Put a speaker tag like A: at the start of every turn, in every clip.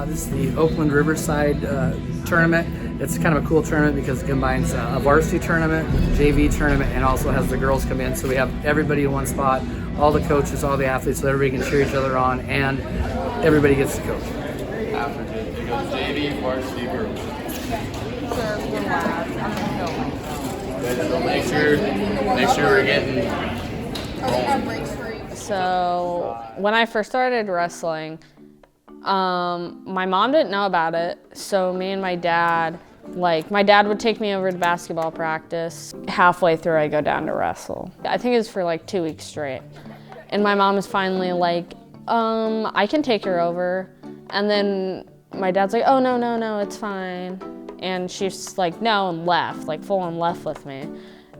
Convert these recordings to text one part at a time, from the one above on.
A: This is the Oakland Riverside tournament. It's kind of a cool tournament because it combines a varsity tournament with a JV tournament and also has the girls come in. So we have everybody in one spot, all the coaches, all the athletes, so everybody can cheer each other on and everybody gets to coach.
B: After JV, varsity, girls. So make sure we're getting.
C: So when I first started wrestling, my mom didn't know about it, so me and my dad would take me over to basketball practice. Halfway through, I go down to wrestle. I think it was for like 2 weeks straight. And my mom is finally like, I can take her over. And then my dad's like, oh, no, it's fine. And she's like, no, and left, like full on left with me.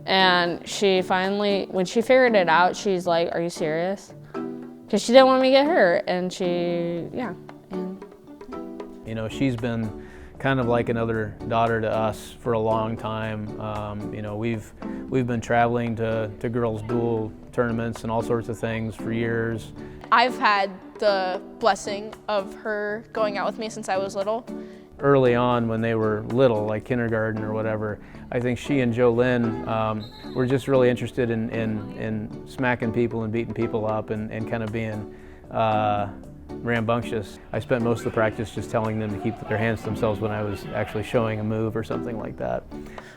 C: And she finally, when she figured it out, she's like, are you serious? Because she didn't want me to get hurt, and
D: You know, she's been kind of like another daughter to us for a long time. You know, we've been traveling to girls' duel tournaments and all sorts of things for years.
E: I've had the blessing of her going out with me since I was little.
D: Early on when they were little, like kindergarten or whatever, I think she and Jolynn were just really interested in smacking people and beating people up and kind of being rambunctious. I spent most of the practice just telling them to keep their hands to themselves when I was actually showing a move or something like that.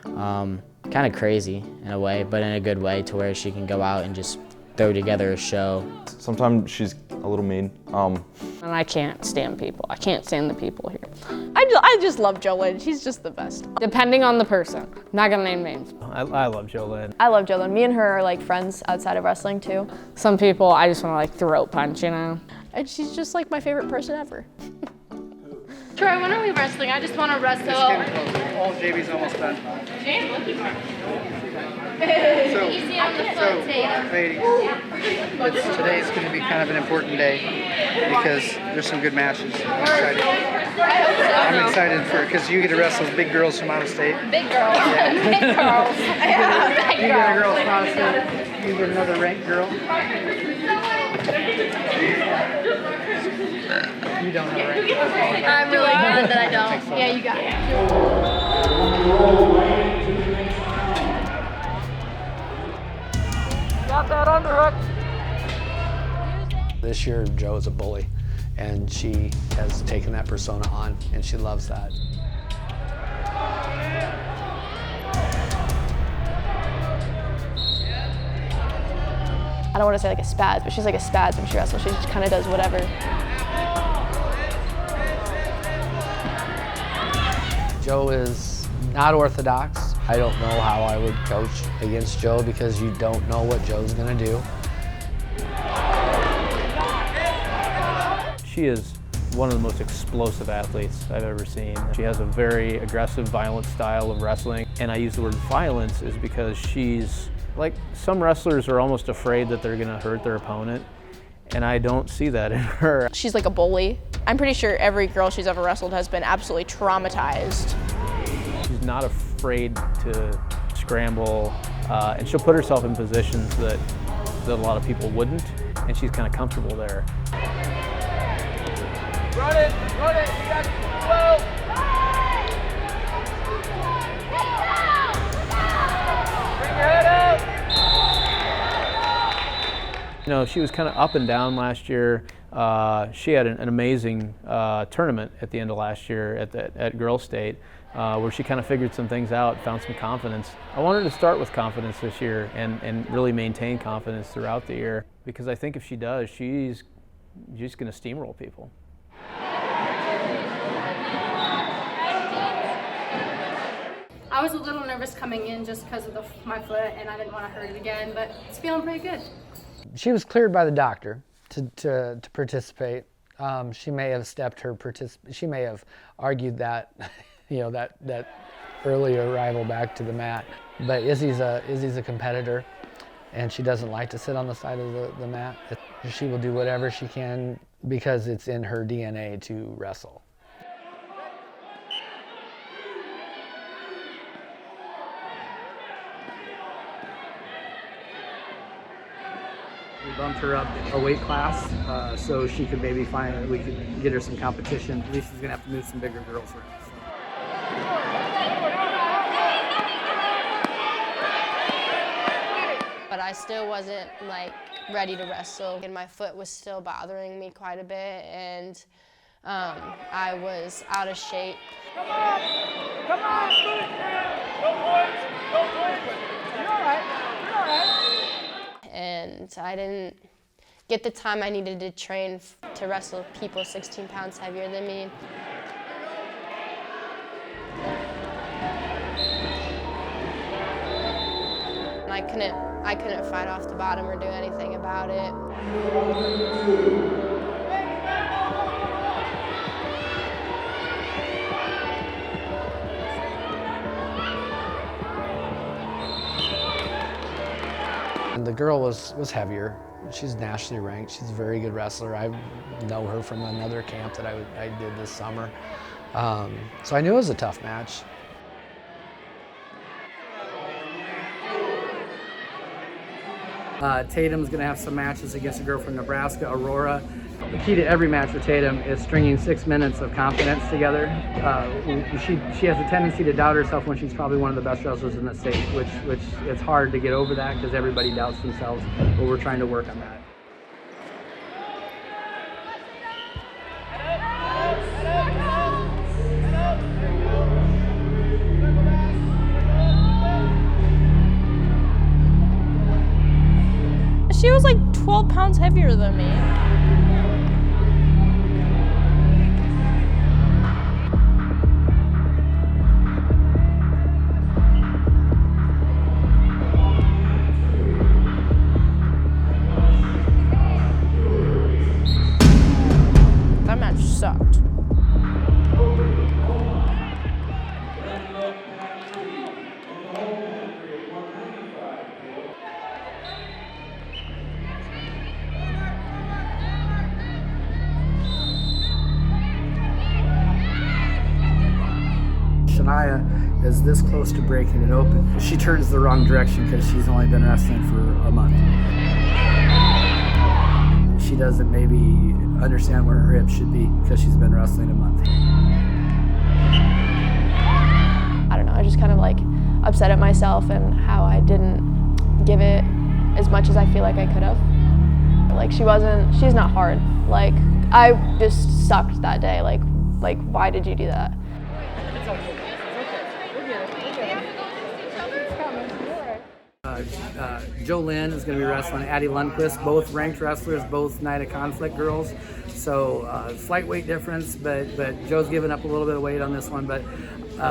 F: Kind of crazy in a way, but in a good way to where she can go out and just throw together a show.
G: Sometimes she's a little mean.
C: And I can't stand people. I can't stand the people here.
E: I just love Jolynn. She's just the best.
C: Depending on the person. I'm not gonna name names.
D: I love Jolynn.
H: I love Jolynn. Me and her are like friends outside of wrestling too.
C: Some people I just wanna like throat punch, you know?
E: And she's just like my favorite person ever.
I: Troy, when are we wrestling? I just want to wrestle.
A: All JV's almost done.
I: Easy on the foot, Tatum.
A: Ladies, today's going to be kind of an important day because there's some good matches. I'm excited. I'm excited because you get to wrestle big girls from out of state.
I: Big girls. Big girls.
A: You get a girl from out of state. You get another ranked girl. You don't have a ranked girl.
I: I'm really glad that I don't. Yeah, you got it.
C: Got that underhook.
J: This year, Jo is a bully, and she has taken that persona on, and she loves that.
H: I don't want to say like a spaz, but she's like a spaz when she wrestles. She just kind of does whatever.
J: Jo is not orthodox. I don't know how I would coach against Jo because you don't know what Jo's gonna do.
D: She is one of the most explosive athletes I've ever seen. She has a very aggressive, violent style of wrestling. And I use the word violence is because she's, like some wrestlers are almost afraid that they're gonna hurt their opponent. And I don't see that in her.
E: She's like a bully. I'm pretty sure every girl she's ever wrestled has been absolutely traumatized.
D: She's not afraid to scramble, and she'll put herself in positions that a lot of people wouldn't, and she's kind of comfortable there.
B: Run it, you got 12. Bring your head out.
D: You know, she was kind of up and down last year. She had an amazing tournament at the end of last year at Girls State, where she kind of figured some things out, found some confidence. I wanted to start with confidence this year and really maintain confidence throughout the year, because I think if she does, she's just going to steamroll people.
I: I was a little nervous coming in just because of my foot, and I didn't want to hurt it again, but it's feeling pretty good.
J: She was cleared by the doctor to participate. She may have she may have argued that, you know, that early arrival back to the mat. But Izzy's a competitor, and she doesn't like to sit on the side of the mat. She will do whatever she can because it's in her DNA to wrestle.
A: We bumped her up a weight class so she could maybe we could get her some competition. At least she's gonna have to move some bigger girls around. So.
E: But I still wasn't like ready to wrestle, and my foot was still bothering me quite a bit, and I was out of shape.
B: Come on, put it down. No points, no points. You're all right, you're all right.
E: And I didn't get the time I needed to train to wrestle people 16 pounds heavier than me. And I couldn't fight off the bottom or do anything about it.
J: And the girl was heavier. She's nationally ranked. She's a very good wrestler. I know her from another camp that I did this summer. So I knew it was a tough match.
A: Tatum's going to have some matches against a girl from Nebraska, Aurora. The key to every match for Tatum is stringing 6 minutes of confidence together. She has a tendency to doubt herself when she's probably one of the best wrestlers in the state, which it's hard to get over that because everybody doubts themselves, but we're trying to work on that.
E: She was like 12 pounds heavier than me. That match sucked.
A: Shania is this close to breaking it open. She turns the wrong direction because she's only been wrestling for a month. She doesn't maybe understand where her hips should be because she's been wrestling a month.
H: I don't know, I just kind of like upset at myself and how I didn't give it as much as I feel like I could have. Like she's not hard. Like I just sucked that day. Like why did you do that?
A: Joe Lynn is going to be wrestling Addie Lundquist, both ranked wrestlers, both Night of Conflict girls. So slight weight difference, but Joe's given up a little bit of weight on this one, but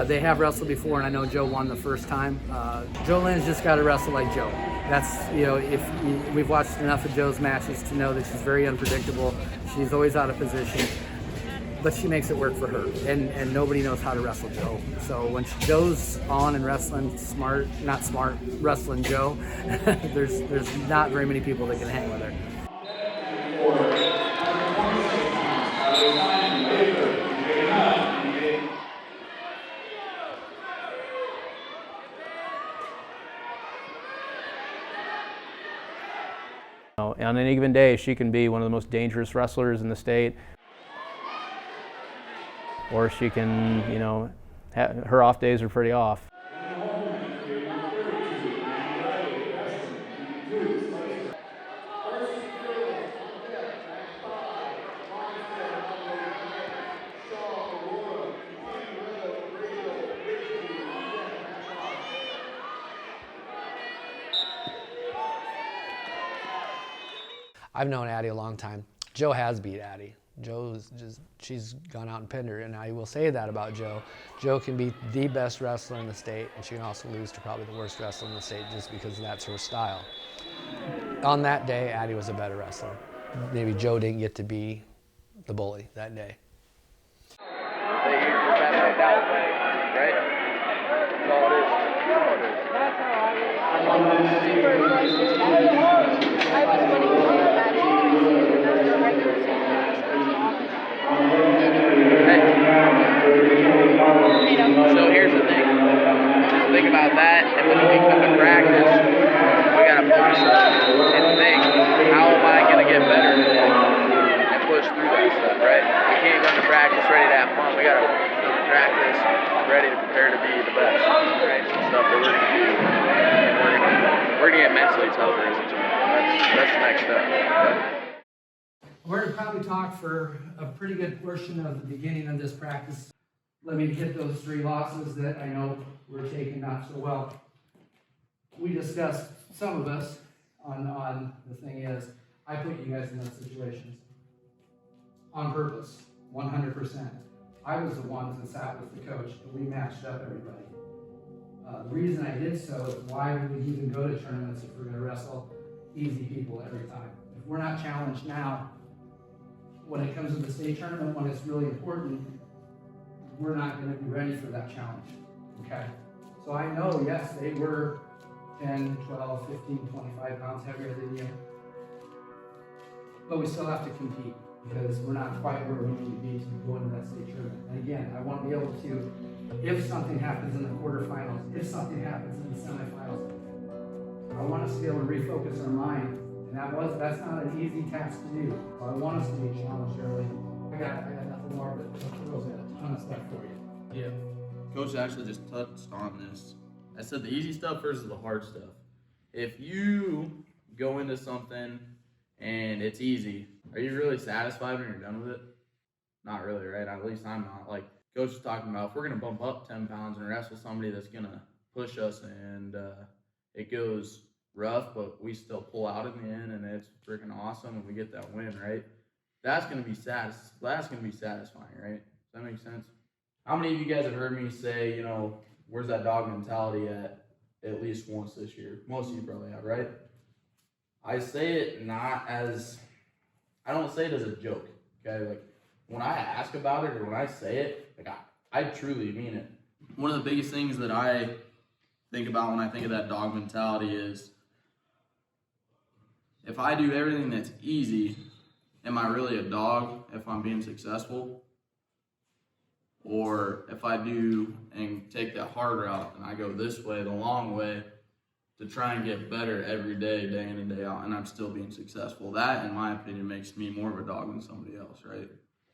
A: they have wrestled before, and I know Joe won the first time. Joe Lynn's just got to wrestle like Joe. That's, we've watched enough of Joe's matches to know that she's very unpredictable. She's always out of position, but she makes it work for her, and nobody knows how to wrestle Joe. So when Joe's on and wrestling wrestling Joe, there's not very many people that can hang with her.
D: On any given day, she can be one of the most dangerous wrestlers in the state. Or she can, her off days are pretty off.
J: I've known Addie a long time. Joe has beat Addie. She's gone out and pinned her, and I will say that about Joe. Joe can be the best wrestler in the state, and she can also lose to probably the worst wrestler in the state just because that's her style. On that day, Addie was a better wrestler. Maybe Joe didn't get to be the bully that day.
B: So here's the thing. Just think about that, and when we come to practice, we gotta focus on and think, how
K: right, we can't come to practice ready to have fun. We got to come to practice ready to prepare to be the best, right? Some stuff that we're going to do. And we're going to get mentally tougher as a team. That's the next step.
A: We're going to probably talk for a pretty good portion of the beginning of this practice. Let me hit those 3 losses that I know we're taking not so well. We discussed, some of us, on the thing is, I put you guys in those situations on purpose, 100%. I was the one that sat with the coach, and we matched up everybody. The reason I did so is why would we even go to tournaments if we're going to wrestle easy people every time? If we're not challenged now, when it comes to the state tournament, when it's really important, we're not going to be ready for that challenge, okay? So I know, yes, they were 10, 12, 15, 25 pounds heavier than you, but we still have to compete because we're not quite where we need to be to go into that state tournament. And again, I want to be able to, if something happens in the quarterfinals, if something happens in the semifinals, I want us to be able to refocus our mind. And that's not an easy task to do. So I want us to be challenged early. I got nothing more, but the girls got a ton of stuff for you.
L: Yeah. Coach actually just touched on this. I said the easy stuff versus the hard stuff. If you go into something and it's easy, are you really satisfied when you're done with it? Not really, right? At least I'm not. Like Coach was talking about, if we're going to bump up 10 pounds and wrestle somebody that's going to push us and it goes rough, but we still pull out in the end and it's freaking awesome and we get that win, right? That's going to be satisfying, right? Does that make sense? How many of you guys have heard me say, you know, where's that dog mentality at least once this year? Most of you probably have, right? I say it I don't say it as a joke, okay? Like, when I ask about it or when I say it, like, I truly mean it. One of the biggest things that I think about when I think of that dog mentality is, if I do everything that's easy, am I really a dog if I'm being successful? Or if I do and take that hard route and I go this way, the long way, to try and get better every day, day in and day out, and I'm still being successful. That, in my opinion, makes me more of a dog than somebody else, right?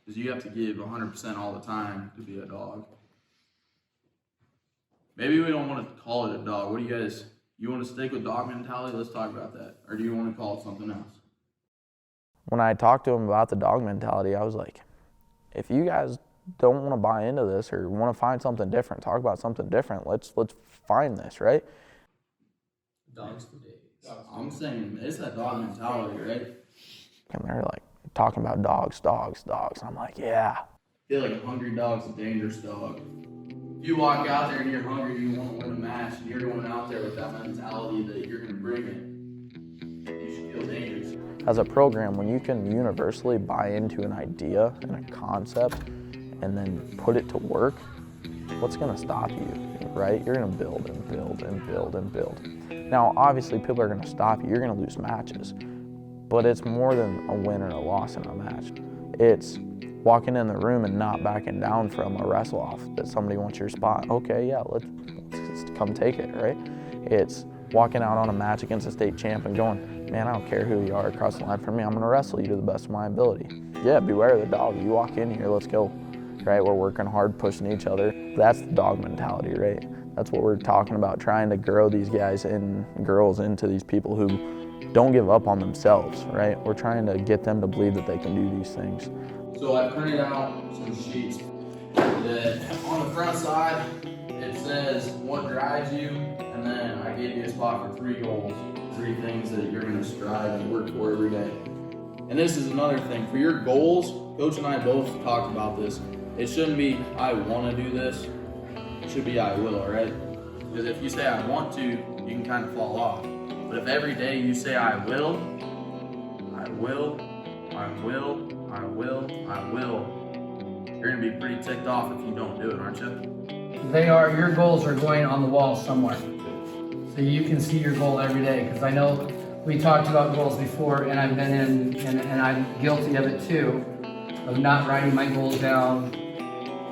L: Because you have to give 100% all the time to be a dog. Maybe we don't want to call it a dog. What do you guys, you want to stick with dog mentality? Let's talk about that. Or do you want to call it something else?
K: When I talked to him about the dog mentality, I was like, if you guys don't want to buy into this or want to find something different, talk about something different, let's find this, right?
L: Dogs for days. I'm saying it's that dog mentality, right?
K: And they're like talking about dogs. I'm like, yeah.
L: I feel like a hungry dog's a dangerous dog. If you walk out there and you're hungry, you want to win a match, and you're going out there with that mentality that you're going to bring it, you should feel dangerous.
K: As a program, when you can universally buy into an idea and a concept and then put it to work, what's going to stop you, right? You're going to build and build and build and build. Now, obviously, people are going to stop you. You're going to lose matches. But it's more than a win or a loss in a match. It's walking in the room and not backing down from a wrestle-off that somebody wants your spot. Okay, yeah, let's come take it, right? It's walking out on a match against a state champ and going, man, I don't care who you are across the line from me. I'm going to wrestle you to the best of my ability. Yeah, beware of the dog. You walk in here, let's go, right? We're working hard, pushing each other. That's the dog mentality, right? That's what we're talking about, trying to grow these guys and girls into these people who don't give up on themselves, right? We're trying to get them to believe that they can do these things.
L: So I printed out some sheets that on the front side, it says what drives you, and then I gave you a spot for 3 goals, 3 things that you're gonna strive and work for every day. And this is another thing, for your goals, Coach and I both talked about this. It shouldn't be, I wanna do this. It should be, I will, right? Because if you say I want to, you can kind of fall off. But if every day you say I will, you're gonna be pretty ticked off if you don't do it, aren't you?
A: They are, your goals are going on the wall somewhere. So you can see your goal every day. Because I know we talked about goals before, and I've been in, and I'm guilty of it too, of not writing my goals down,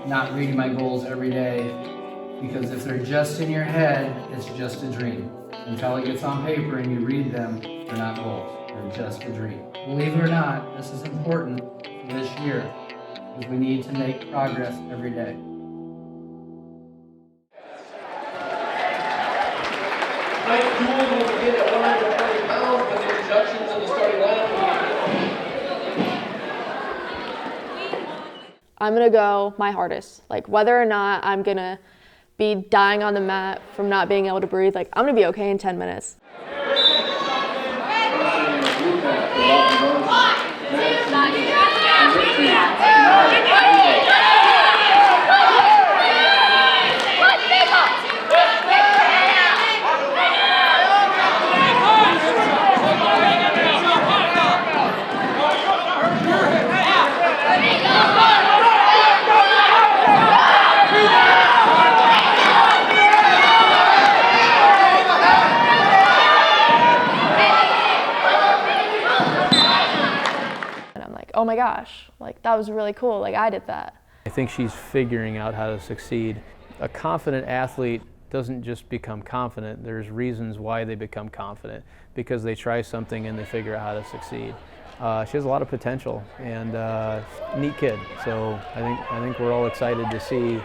A: not reading my goals every day. Because if they're just in your head, it's just a dream. Until it gets on paper and you read them, they're not goals. They're just a dream. Believe it or not, this is important for this year. because we need to make progress every day.
M: Tonight's duel will begin at 140 pounds with introductions in the starting lineup.
H: I'm gonna go my hardest. Like whether or not I'm gonna be dying on the mat from not being able to breathe, like I'm gonna be okay in 10 minutes. Oh my gosh, like that was really cool, like I did that.
D: I think she's figuring out how to succeed. A confident athlete doesn't just become confident, there's reasons why they become confident, because they try something and they figure out how to succeed. She has a lot of potential and neat kid, so I think we're all excited to see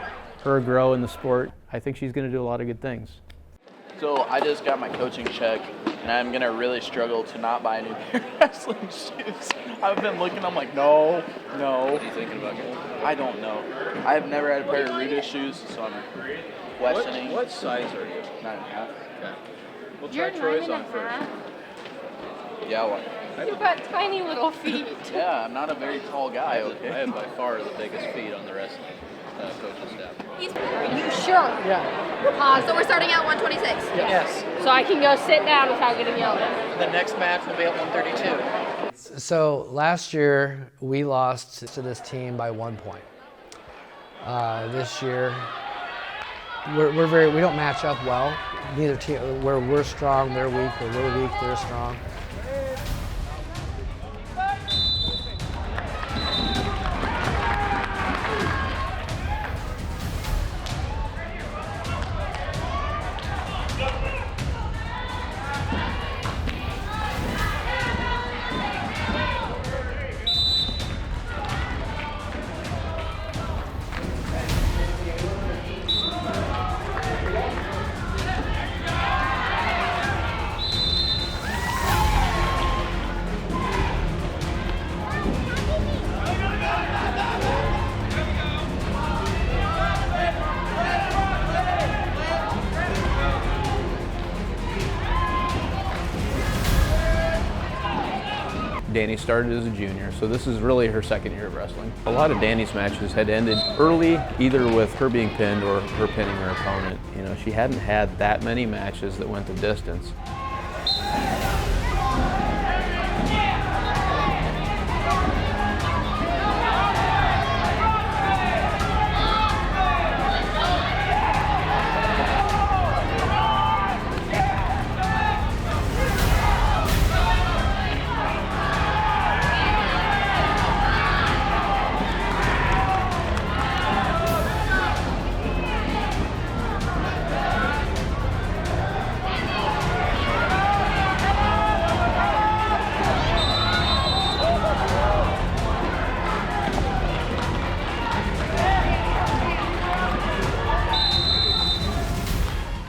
D: her grow in the sport. I think she's going to do a lot of good things.
N: So I just got my coaching check, and I'm gonna really struggle to not buy a new pair of wrestling shoes. I've been looking, I'm like, no. What are you thinking about getting? I don't know. I've never had a pair of Rita shoes, so I'm questioning.
O: What size are you?
N: 9.5.
O: Okay. We'll
I: You're
O: try Troy's
I: 9.5?
O: on first.
N: Yeah, what?
I: You've got tiny little feet.
N: Yeah, I'm not a very tall guy,
O: I
N: okay?
O: have by far the biggest feet on the wrestling coaching staff.
I: Are you sure?
C: Yeah.
I: So we're starting at 126?
O: Yes.
C: So I can go sit down without getting yelled at.
O: The next match will be at 132.
J: So last year we lost to this team by 1 point. This year we don't match up well. Neither team, where we're strong, they're weak, or we're weak, they're strong.
D: Danny started as a junior, so this is really her second year of wrestling. A lot of Danny's matches had ended early, either with her being pinned or her pinning her opponent. You know, she hadn't had that many matches that went the distance.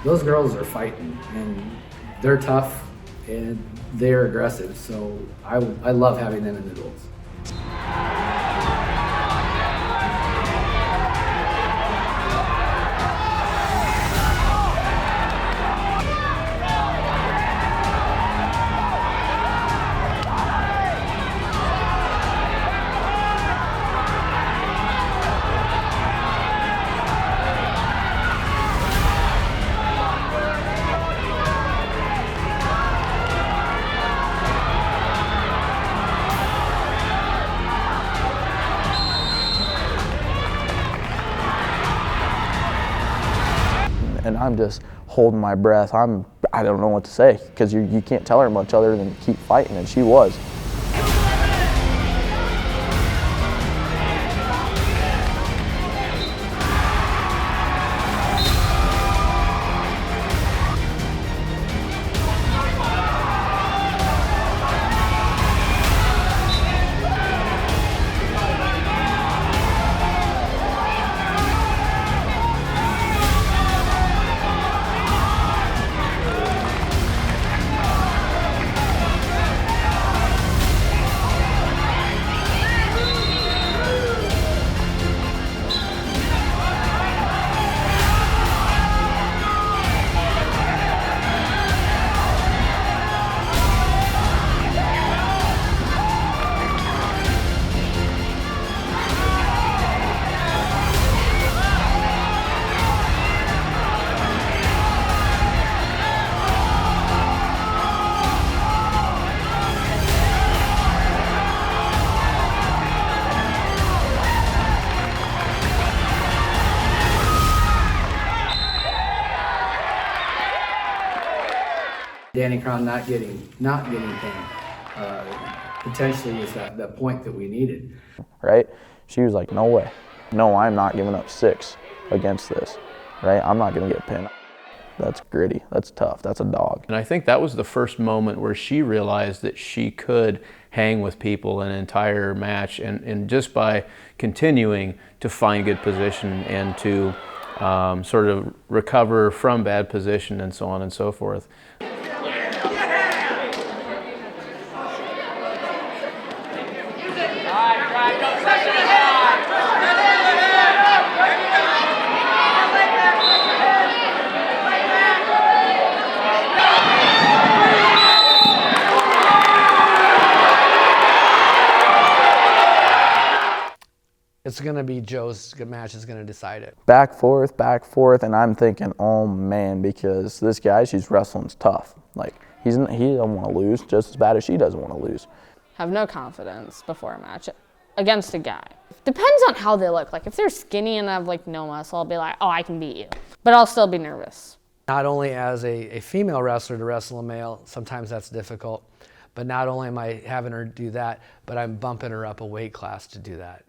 A: Those girls are fighting, and they're tough, and they're aggressive, so I love having them in the duels.
K: And I'm just holding my breath. I don't know what to say, because you can't tell her much other than keep fighting, and she was.
A: Danny Cron not getting pain potentially is that point that we needed.
K: Right? She was like, no way. No, I'm not giving up 6 against this. Right? I'm not going to get pinned. That's gritty. That's tough. That's a dog.
D: And I think that was the first moment where she realized that she could hang with people an entire match, and just by continuing to find good position and to sort of recover from bad position and so on and so forth.
J: It's going to be Joe's match is going to decide it.
K: Back, forth, and I'm thinking, oh man, because this guy she's wrestling's tough. Like, he doesn't want to lose just as bad as she doesn't want to lose.
C: Have no confidence before a match against a guy. Depends on how they look. Like, if they're skinny and have like no muscle, I'll be like, oh, I can beat you. But I'll still be nervous.
J: Not only as a female wrestler to wrestle a male, sometimes that's difficult, but not only am I having her do that, but I'm bumping her up a weight class to do that.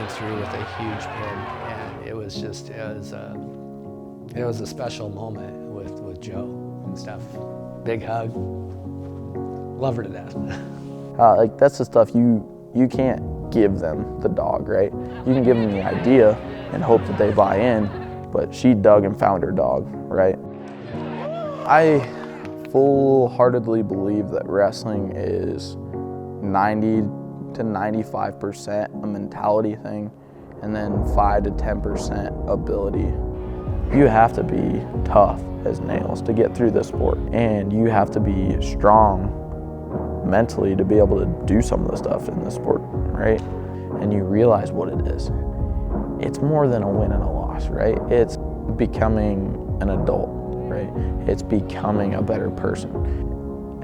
J: Through with a huge pin, and it was a special moment with Joe and stuff. Big hug. Love her to death.
K: Like, that's the stuff you can't give them the dog, right? You can give them the idea and hope that they buy in, but she dug and found her dog, right? I full-heartedly believe that wrestling is 90 to 95% a mentality thing, and then 5 to 10% ability. You have to be tough as nails to get through this sport, and you have to be strong mentally to be able to do some of the stuff in this sport, right? And you realize what it is. It's more than a win and a loss, right? It's becoming an adult, right? It's becoming a better person.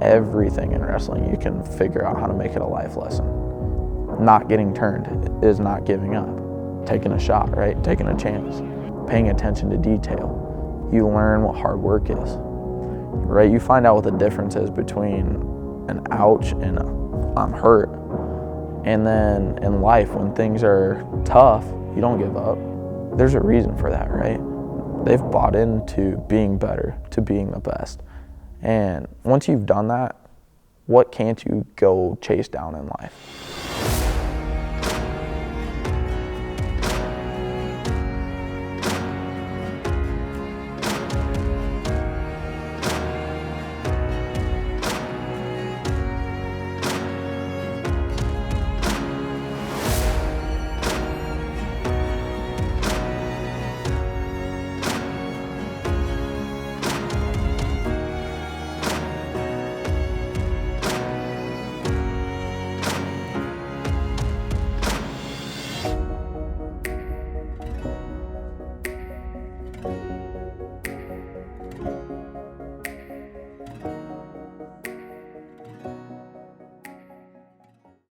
K: Everything in wrestling, you can figure out how to make it a life lesson. Not getting turned is not giving up. Taking a shot, right? Taking a chance. Paying attention to detail. You learn what hard work is, right? You find out what the difference is between an ouch and a I'm hurt. And then in life, when things are tough, you don't give up. There's a reason for that, right? They've bought into being better, to being the best. And once you've done that, what can't you go chase down in life?